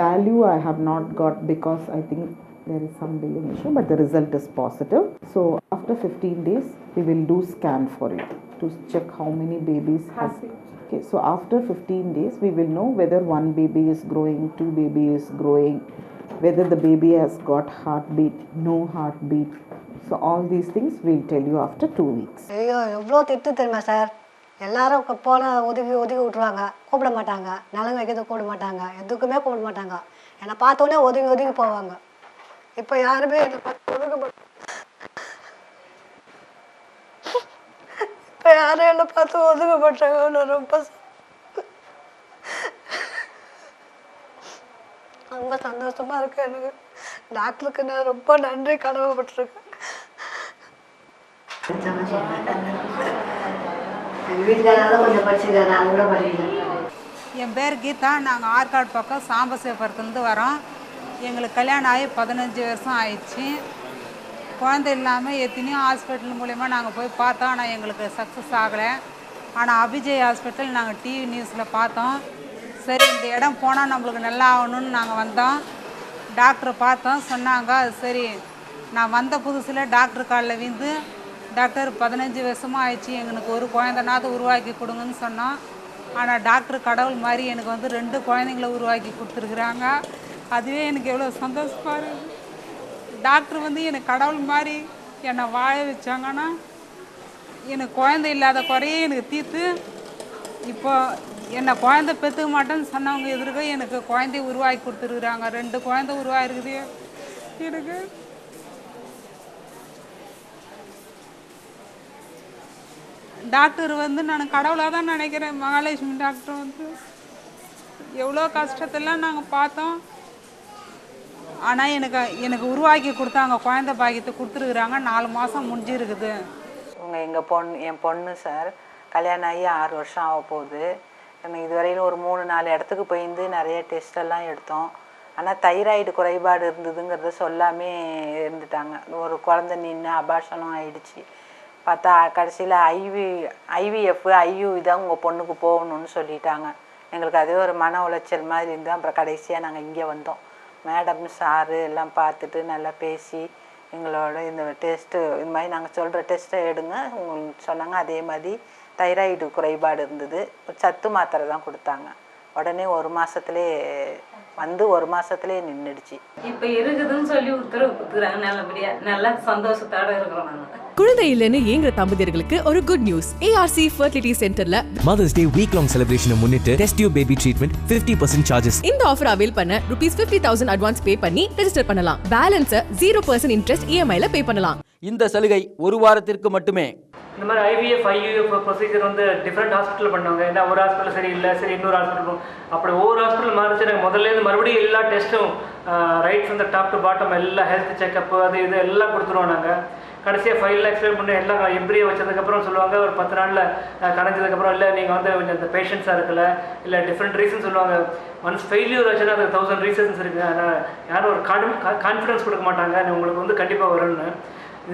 value I have not got because I think there is some billing issue, but the result is positive. So after 15 days, we will do scan for you to check how many babies has. Okay, so after 15 days, we will know whether one baby is growing, two baby is growing, whether the baby has got heartbeat, no heartbeat. So all these things we'll tell you after 2 weeks. ஐயோ எவ்வளோ திட்டு தெரியுமா sir? எல்லாரும் போனால் ஒதுக்கி விட்ருவாங்க, கூப்பிட மாட்டாங்க, நலங்கு வைக்கிறது கூப்பிட மாட்டாங்க, எதுக்குமே கூப்பிட மாட்டாங்க. என்னை பார்த்தோன்னே ஒதுங்கி போவாங்க. இப்போ யாருமே என்னை பார்த்து ஒதுக்க மாட்டாங்க. இப்போ யாரும் என்னை பார்த்து ஒதுக்க மாட்டாங்க. நான் ரொம்ப சந்தோஷமாக இருக்கேன். எனக்கு டாக்டருக்கு நான் ரொம்ப நன்றி கடமைப்பட்டிருக்கேன். என் பேர் கீதா. நாங்கள் ஆற்காடு பக்கம் சாம்பசிவபுரத்துலேருந்து வரோம். எங்களுக்கு கல்யாணம் ஆகி 15 வருஷம் ஆயிடுச்சு. குழந்தை இல்லாமல் எத்தனையோ ஹாஸ்பிட்டல் மூலயமா நாங்கள் போய் பார்த்தோம். ஆனால் எங்களுக்கு சக்ஸஸ் ஆகலை. ஆனால் அபிஜய் ஹாஸ்பிட்டல் நாங்கள் டிவி நியூஸில் பார்த்தோம். சரி இந்த இடம் போனால் நம்மளுக்கு நல்லா ஆகணும்னு நாங்கள் வந்தோம். டாக்டரை பார்த்தோம், சொன்னாங்க. சரி நான் வந்த புதுசில் டாக்டர் காலில் விழுந்து, டாக்டர் 15 வருஷமாக ஆயிடுச்சு, எங்களுக்கு ஒரு குழந்தைனாவது உருவாக்கி கொடுங்கன்னு சொன்னோம். ஆனால் டாக்டர் கடவுள் மாதிரி எனக்கு 2 குழந்தைங்கள உருவாக்கி கொடுத்துருக்குறாங்க. அதுவே எனக்கு எவ்வளோ சந்தோஷமாக இருக்குது. டாக்டர் எனக்கு கடவுள் மாதிரி என்னை வாழ வச்சாங்கன்னா எனக்கு குழந்தை இல்லாத குறையே எனக்கு தீர்த்து இப்போ என்னை குழந்தை பெற்றுக்க மாட்டேன்னு சொன்னவங்க எதிர்க்க எனக்கு குழந்தைய உருவாக்கி கொடுத்துருக்குறாங்க. 2 குழந்தை உருவாயிருக்குது எனக்கு. டாக்டர் நான் கடவுளாக தான் நினைக்கிறேன். மகாலட்சுமி டாக்டர் எவ்வளோ கஷ்டத்தெல்லாம் நாங்கள் பார்த்தோம். ஆனால் எனக்கு உருவாக்கி கொடுத்தாங்க, குழந்தை பாக்கியத்தை கொடுத்துருக்குறாங்க. 4 மாதம் முடிஞ்சிருக்குது. என் பொண்ணு சார் கல்யாணம் ஆகி 6 வருஷம் ஆக போகுது. எனக்கு இதுவரையிலும் ஒரு 3-4 இடத்துக்கு போயிருந்து நிறைய டெஸ்டெல்லாம் எடுத்தோம். ஆனால் தைராய்டு குறைபாடு இருந்ததுங்கிறத சொல்லாமே இருந்துட்டாங்க. ஒரு குழந்தை நின்று அபார்ஷனும் ஆயிடுச்சு. பார்த்தா கடைசியில் ஐவிஎஃப் ஐயு தான் உங்கள் பொண்ணுக்கு போகணுன்னு சொல்லிட்டாங்க. எங்களுக்கு அதே ஒரு மன உளைச்சல் மாதிரி இருந்தால் அப்புறம் கடைசியாக நாங்கள் இங்கே வந்தோம். மேடம் சாரு எல்லாம் பார்த்துட்டு நல்லா பேசி எங்களோட இந்த டெஸ்ட்டு இந்த மாதிரி நாங்கள் சொல்கிற டெஸ்ட்டை எடுங்க உங்களுக்கு சொன்னாங்க. அதே மாதிரி தைராய்டு குறைபாடு இருந்தது. சத்து மாத்திரை தான் கொடுத்தாங்க. உடனே 1 மாதத்துலேயே வந்து 1 மாதத்துலேயே நின்றுடுச்சு. இப்போ இருக்குதுன்னு சொல்லி உத்தரவு கொடுத்துக்கிறாங்க. நல்லபடியாக நல்லா சந்தோஷத்தோடு இருக்கிறோம். நாங்கள் குழந்தை இல்லைன்னு ஏங்குற தம்பதியர்களுக்கு ஒரு good news. ARC Fertility Centerல Mother's Day week long celebration முன்னிட்டு Test Tube Baby Treatment 50% charges. இந்த ஆஃபர் அவேல் பண்ண ₹50,000 அட்வான்ஸ் பே பண்ணி ரெஜிஸ்டர் பண்ணலாம். பேலன்ஸ் 0% இன்ட்ரெஸ்ட் EMI ல பே பண்ணலாம். இந்த சலுகை 1 வாரத்திற்கு மட்டுமே. இந்த மாதிரி IVF IUF procedure different hospital பண்ணுவாங்க. ஏன்னா ஒரு ஹாஸ்பிட்டல் சரி இல்லை, சரி இன்னொரு ஹாஸ்பிட்டல் அப்படி ஒவ்வொரு ஹாஸ்பிட்டல் மாறிச்சு. எனக்கு முதல்லேருந்து மறுபடியும் எல்லா டெஸ்ட்டும் right from the top to bottom எல்லா ஹெல்த் செக்கப்பு அது இது எல்லாம் கொடுத்துருவோம். நாங்கள் கடைசியாக ஃபைலில் எக்ஸ்பிளைன் பண்ணி எல்லாம் எம்பிரியை வச்சதுக்கப்புறம் சொல்லுவாங்க. ஒரு 10 நாளில் கடைஞ்சதுக்கப்புறம் இல்லை நீங்கள் கொஞ்சம் இந்த பேஷன்ஸாக இருக்கல இல்லை டிஃப்ரெண்ட் ரீசன் சொல்லுவாங்க. ஒன்ஸ் ஃபெயிலியூர் ஆச்சுன்னா அது 1000 ரீசன்ஸ் இருக்குது. ஆனால் யாரும் ஒரு கான்ஃபிடன்ஸ் கொடுக்க மாட்டாங்க உங்களுக்கு கண்டிப்பாக வரும்னு.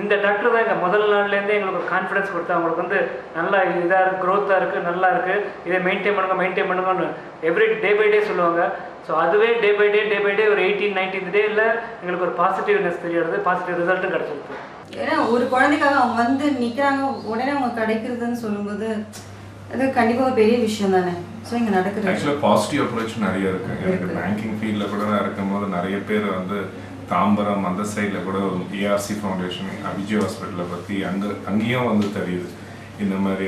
இந்த டாக்டர் தான் எங்கள் முதல் நாள்லேருந்தே எங்களுக்கு ஒரு கான்ஃபிடன்ஸ் கொடுத்தா உங்களுக்கு நல்லா இதாக இருக்குது, க்ரோத்தாக இருக்குது, நல்லா இருக்குது, இதை மெயின்டைன் பண்ணுங்கன்னு எவ்ரி டே பை டே சொல்லுவாங்க. ஸோ அதுவே டே பை டே ஒரு 18-19th டேயில் எங்களுக்கு ஒரு பாசிட்டிவ்னஸ் தெரியாது, பாசிட்டிவ் ரிசல்ட்டும் கிடச்சிருக்கு. ஏன்னா ஒரு குழந்தைக்காக அவங்க நிற்கிறாங்க, உடனே அவங்க கிடைக்கிறதுன்னு சொல்லும்போது அது கண்டிப்பாக ஒரு பெரிய விஷயம் தானே. ஸோ இங்கே நடக்குது. ஆக்சுவலாக பாசிட்டிவ் அப்ரோச் நிறைய இருக்குது. எனக்கு பேங்கிங் ஃபீல்டில் கூட நான் இருக்கும்போது நிறைய பேர் தாம்பரம் அந்த சைடில் கூட ARC ஃபவுண்டேஷன் அபிஜய் ஹாஸ்பிட்டலை பற்றி அங்கேயும் தெரியுது. இந்த மாதிரி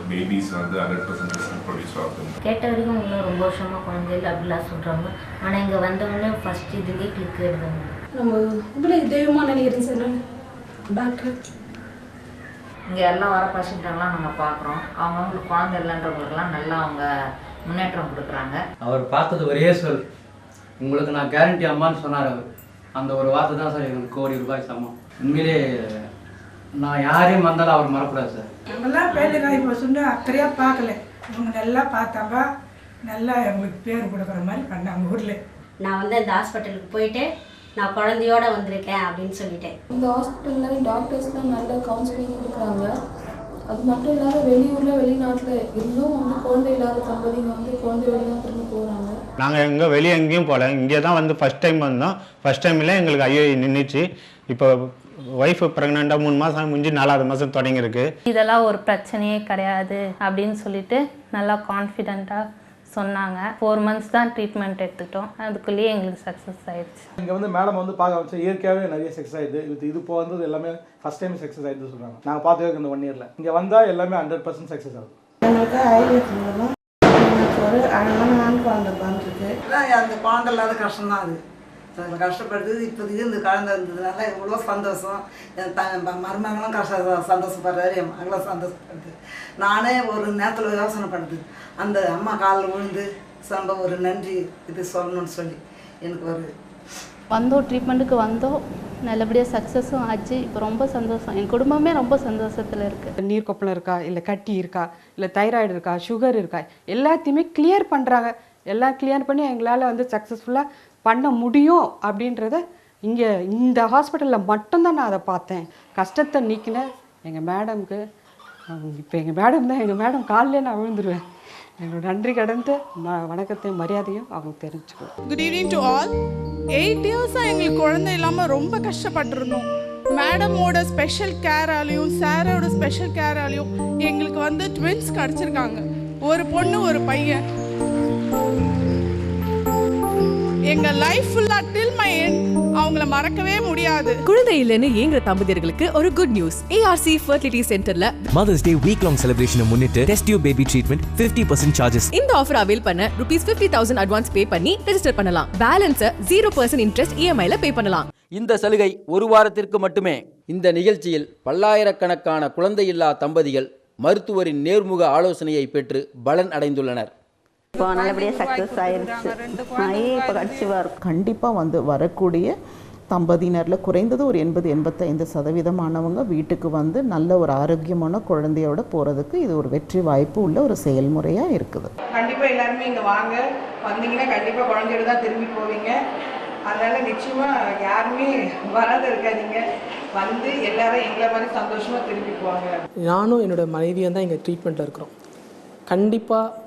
பேபிஸ் 100% ரிசல்ட் ப்ரொடியூஸ் ஆகுது. கேட்ட வரைக்கும் இன்னும் ரொம்ப வருஷமாக குழந்தைகள் அப்படிலாம் சொல்கிறாங்க. ஆனால் இங்கே வந்தவொடனே ஃபஸ்ட் இதுலேயே கிளிக் எடுத்தாங்க. நம்ம இப்படி தெய்வமாக நினைக்கிறேன் சார் நான் டாக்டர். இங்கே எல்லாம் வர பேஷண்ட்டெல்லாம் நம்ம பார்க்குறோம். அவங்களுக்கு குழந்தை இல்லைன்றவங்களுக்கெல்லாம் நல்லா அவங்க முன்னேற்றம் கொடுக்குறாங்க. அவர் பார்த்தது ஒரே சொல், உங்களுக்கு நான் கேரண்டி அம்மான்னு சொன்னார் அவர். அந்த ஒரு வார்த்தை தான் சார் எங்களுக்கு ₹1,00,00,000 சமம். உண்மையிலே நான் யாரையும் வந்தாலும் அவர் மறக்கூடாது சார். நம்மளாம் ஃபெயிலியர் ஆகி போச்சுன்னு அக்கறையாக பார்க்கல. இவங்க நல்லா பார்த்தாங்க, நல்லா எங்களுக்கு பேர் கொடுக்குற மாதிரி பண்ணாங்க ஊரில். நான் வந்து இந்த ஹாஸ்பிட்டலுக்கு போயிட்டு நான் குழந்தையோட வந்திருக்கேன் அப்படின்னு சொல்லிட்டேன். இந்த ஹாஸ்பிட்டலில் டாக்டர்ஸ்லாம் நல்ல கவுன்சிலிங் கொடுக்குறாங்க. அது மட்டும் இல்லாத வெளியூரில் வெளிநாட்டில் இருந்தும் வந்து குழந்தை இல்லாத தம்பதிங்க வந்து குழந்தை வெளிநாட்டுக்கு போகிறாங்க. நாங்கள் வெளியே எங்கேயும் போகல, இங்கே தான் வந்து ஃபஸ்ட் டைம் வந்தோம். ஃபஸ்ட் டைமில் எங்களுக்கு ஐஓஐ நின்றுச்சு. இப்போ ஒய்ஃபு ப்ரெக்னெண்ட்டாக 3 மாதம் முடிஞ்சு 4வது மாதம் தொடங்கியிருக்கு. இதெல்லாம் ஒரு பிரச்சனையே கிடையாது அப்படின்னு சொல்லிட்டு நல்லா கான்ஃபிடெண்ட்டாக சொன்னாங்க. 4 months தான் ட்ரீட்மெண்ட் எடுத்துக்கிட்டோம். அதுக்குள்ளேயே எங்களுக்கு சக்ஸஸ் ஆயிடுச்சு. இங்கே வந்து மேடம் வந்து பார்க்க வச்சு இயற்கையாகவே நிறைய சக்ஸஸ் ஆயிடுது. இது இப்போ வந்து எல்லாமே ஃபஸ்ட் டைம் சக்ஸஸ் ஆகிடுது சொல்கிறாங்க. நாங்கள் பார்த்துக்க இந்த 1 yearல இங்கே வந்தால் எல்லாமே 100% சக்ஸஸ் ஆகுது. எங்களுக்கு ஐவிஎஃப் மூலமாக எனக்கு ஒரு அழகான ஆண் குழந்தை பிறந்திருக்கு. அந்த குழந்தை இல்லாத கஷ்டம்தான் அது. அதில் கஷ்டப்படுது. இப்போதைக்கு இந்த குழந்தை இருந்ததுனால இவ்வளோ சந்தோஷம். என் மருமகளும் சந்தோஷப்படுறாரு, என் மகளும் சந்தோஷப்படுது. நானே ஒரு நேரத்தில் யோசனை பண்ணுது, அந்த அம்மா காலில் விழுந்து சம்ப ஒரு நன்றி இது சொல்லணும்னு சொல்லி எனக்கு ஒரு வந்தோம். ட்ரீட்மெண்ட்டுக்கு வந்தோம், நல்லபடியாக சக்ஸஸும் ஆச்சு. இப்போ ரொம்ப சந்தோஷம். என் குடும்பமே ரொம்ப சந்தோஷத்தில் இருக்குது. நீர்க்கொப்பளம் இருக்கா, இல்லை கட்டி இருக்கா, இல்லை தைராய்டு இருக்கா, சுகர் இருக்கா, எல்லாத்தையுமே கிளியர் பண்ணுறாங்க. எல்லாம் கிளியர் பண்ணி எங்களால் வந்து சக்ஸஸ்ஃபுல்லாக பண்ண முடியும் அப்படின்றத இங்கே இந்த ஹாஸ்பிட்டலில் மட்டும்தான் நான் அதை பார்த்தேன். கஷ்டத்தை நீக்கின எங்கள் மேடம்க்கு, இப்போ எங்கள் மேடம் தான், எங்கள் மேடம் காலிலே நான் விழுந்துருவேன். என்னோட நன்றி கடந்து நான் வணக்கத்தையும் மரியாதையும் அவங்களுக்கு தெரிஞ்சுக்குவேன். Good evening to all. 8 years-ஆக எங்களுக்கு குழந்தை இல்லாமல் ரொம்ப கஷ்டப்பட்டுருந்தோம். மேடமோட ஸ்பெஷல் கேராலையும் சாரோட ஸ்பெஷல் கேராலையும் எங்களுக்கு வந்து ட்வின்ஸ் கிடச்சிருக்காங்க. ஒரு பொண்ணு ஒரு பையன். எங்க லைஃப் ஃபுல்லா டில் மை எண்ட் அவங்கள மறக்கவே முடியாது. குழந்தை இல்லைன்னு ஏங்குற தம்பதியர்களுக்கு ஒரு குட் நியூஸ். ARC ஃபெர்டிலிட்டி சென்டர்ல மதர்ஸ் டே வீக் லாங் செலிப்ரேஷனை முன்னிட்டு test tube baby treatment 50% charges. இந்த ஆஃபர் அவைல் பண்ண ₹50,000 அட்வான்ஸ் பே பண்ணி ரெஜிஸ்டர் பண்ணலாம். பேலன்ஸ் 0% இன்ட்ரெஸ்ட் EMI-ல பே பண்ணலாம். இந்த சலுகை 1 வாரத்திற்கு மட்டுமே. இந்த நிகழ்ச்சியில் பல்லாயிரக்கணக்கான குழந்தையில்லா தம்பதிகள் மருத்துவரின் நேர்முக ஆலோசனையை பெற்று பலன் அடைந்துள்ளனர். இப்போ நல்லபடியாக சக்ஸஸ் ஆயிடுச்சு. இப்போ கட்சிவாக இருக்கும். கண்டிப்பாக வந்து வரக்கூடிய தம்பதியினரில் குறைந்தது ஒரு 80-85% வீட்டுக்கு வந்து நல்ல ஒரு ஆரோக்கியமான குழந்தையோட போகிறதுக்கு இது ஒரு வெற்றி வாய்ப்பு உள்ள ஒரு செயல்முறையாக இருக்குது. கண்டிப்பாக எல்லாருமே இங்கே வாங்க, வந்தீங்கன்னா கண்டிப்பாக குழந்தையோட தான் திரும்பி போவீங்க. அதனால் நிச்சயமாக யாருமே வராத இருக்காதீங்க. வந்து எல்லாரும் எங்களை மாதிரி சந்தோஷமாக திரும்பி போவாங்க. நானும் என்னோட மனைவியும் தான் இங்கே ட்ரீட்மெண்ட்டில் இருக்கிறோம். கண்டிப்பாக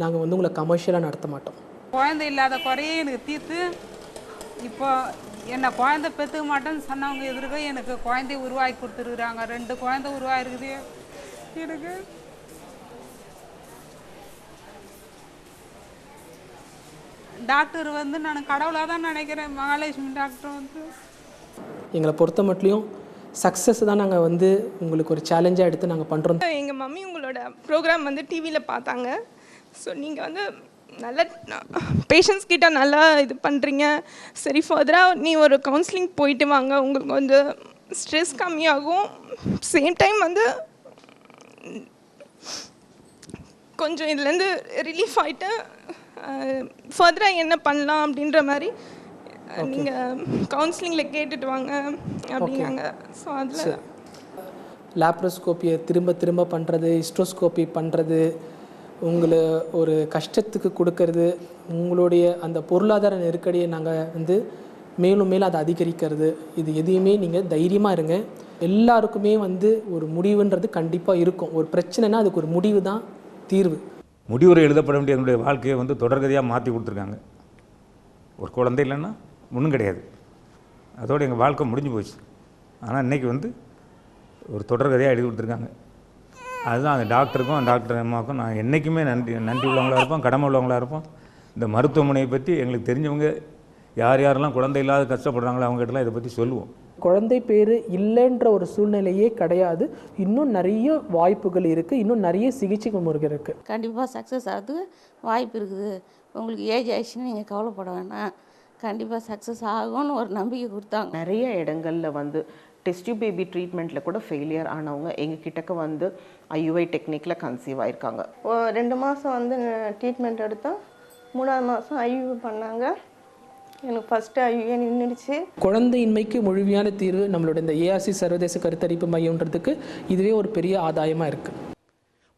நாங்கள் வந்து உங்களை கமர்ஷியலாக நடத்த மாட்டோம். குழந்தை இல்லாத குறையே எனக்கு தீர்த்து இப்போ என்னை குழந்தை பெற்றுக்க மாட்டேன்னு சொன்னவங்க எதிர்க்க எனக்கு குழந்தை உருவாக்கி கொடுத்துருக்குறாங்க. 2 குழந்தை உருவாயிருக்குது எனக்கு. டாக்டர் வந்து நான் கடவுளாக தான் நினைக்கிறேன். மகாலட்சுமி டாக்டர் வந்து எங்களை பொறுத்த மட்டும் சக்ஸஸ் தான் நாங்கள் வந்து உங்களுக்கு ஒரு சேலஞ்சாக எடுத்து நாங்கள் பண்ணுறோம். எங்கள் மம்மி உங்களோட ப்ரோக்ராம் வந்து டிவியில் பார்த்தாங்க. ஸோ நீங்கள் வந்து நல்ல பேஷண்ட்ஸ் கிட்ட நல்லா இது பண்ணுறீங்க. சரி ஃபர்தராக நீ ஒரு கவுன்சிலிங் போயிட்டு வாங்க, உங்களுக்கு வந்து ஸ்ட்ரெஸ் கம்மியாகும். சேம் டைம் வந்து கொஞ்சம் இதுலேருந்து ரிலீஃப் ஆகிட்டு ஃபர்தராக என்ன பண்ணலாம் அப்படின்ற மாதிரி நீங்கள் கவுன்சிலிங்கில் கேட்டுட்டு வாங்க அப்படின்னாங்க. ஸோ அதில் லேப்ரோஸ்கோப்பியை திரும்ப திரும்ப பண்ணுறது, ஹிஸ்ட்ரோஸ்கோப்பி பண்ணுறது, உங்களை ஒரு கஷ்டத்துக்கு கொடுக்கறது, உங்களுடைய அந்த பொருளாதார நெருக்கடியை நாங்கள் வந்து மேலும் மேலும் அதை அதிகரிக்கிறது, இது எதையுமே நீங்கள் தைரியமாக இருங்க. எல்லாருக்குமே வந்து ஒரு முடிவுன்றது கண்டிப்பாக இருக்கும். ஒரு பிரச்சனைனா அதுக்கு ஒரு முடிவு தான் தீர்வு. முடிவுரை எழுதப்பட வேண்டிய என்னுடைய வாழ்க்கையை வந்து தொடர்கதையாக மாற்றி கொடுத்துருக்காங்க. ஒரு குழந்தை இல்லைன்னா ஒன்றும் கிடையாது, அதோடு எங்கள் வாழ்க்கை முடிஞ்சு போச்சு. ஆனால் இன்றைக்கி வந்து ஒரு தொடர்கதையாக எழுதி கொடுத்துருக்காங்க. அதுதான் அந்த டாக்டருக்கும் டாக்டர் அம்மாவுக்கும் நான் என்றைக்குமே நன்றி உள்ளவங்களாக இருப்போம், கடமை உள்ளவங்களாக இருப்போம். இந்த மருத்துவமனையை பற்றி எங்களுக்கு தெரிஞ்சவங்க யார் யாரெல்லாம் குழந்தை இல்லாத கஷ்டப்படுறாங்களோ அவங்ககிட்டலாம் இதை பற்றி சொல்லுவோம். குழந்தை பேர் இல்லைன்ற ஒரு சூழ்நிலையே கிடையாது. இன்னும் நிறைய வாய்ப்புகள் இருக்குது, இன்னும் நிறைய சிகிச்சை முறைகள் இருக்குது. கண்டிப்பாக சக்ஸஸ் ஆகுது வாய்ப்பு இருக்குது. உங்களுக்கு ஏஜ் ஆயிடுச்சுன்னு நீங்கள் கவலைப்பட வேணாம், கண்டிப்பாக சக்ஸஸ் ஆகும்னு ஒரு நம்பிக்கை கொடுத்தாங்க. நிறைய இடங்களில் வந்து டெஸ்ட் டியூப் பேபி ட்ரீட்மெண்ட்டில் கூட ஃபெயிலியர் ஆனவங்க எங்கள் கிட்டக்க வந்து IUI டெக்னிக்கில் கன்சீவ் ஆயிருக்காங்க. 2 மாதம் வந்து ட்ரீட்மெண்ட் எடுத்தோம். 3ஆவது மாதம் IUI பண்ணாங்க. எனக்கு ஃபஸ்ட்டு ஐயோ நின்றுடுச்சு. குழந்தையின்மைக்கு முழுமையான தீர்வு நம்மளோட இந்த ஏஆர்சி சர்வதேச கருத்தரிப்பு மையம்ன்றதுக்கு இதுவே ஒரு பெரிய ஆதாயமாக இருக்குது.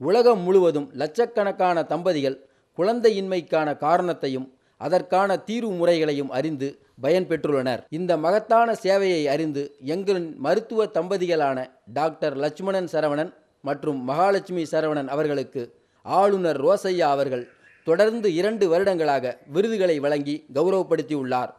உலகம் முழுவதும் லட்சக்கணக்கான தம்பதிகள் குழந்தையின்மைக்கான காரணத்தையும் அதற்கான தீர்வு முறைகளையும் அறிந்து பயன்பெற்றுள்ளனர். இந்த மகத்தான சேவையை அறிந்து எங்களின் மருத்துவ தம்பதிகளான டாக்டர் லட்சுமணன் சரவணன் மற்றும் மகாலட்சுமி சரவணன் அவர்களுக்கு ஆளுநர் ரோசையா அவர்கள் தொடர்ந்து 2 வருடங்களாக விருதுகளை வழங்கி கௌரவப்படுத்தியுள்ளார்.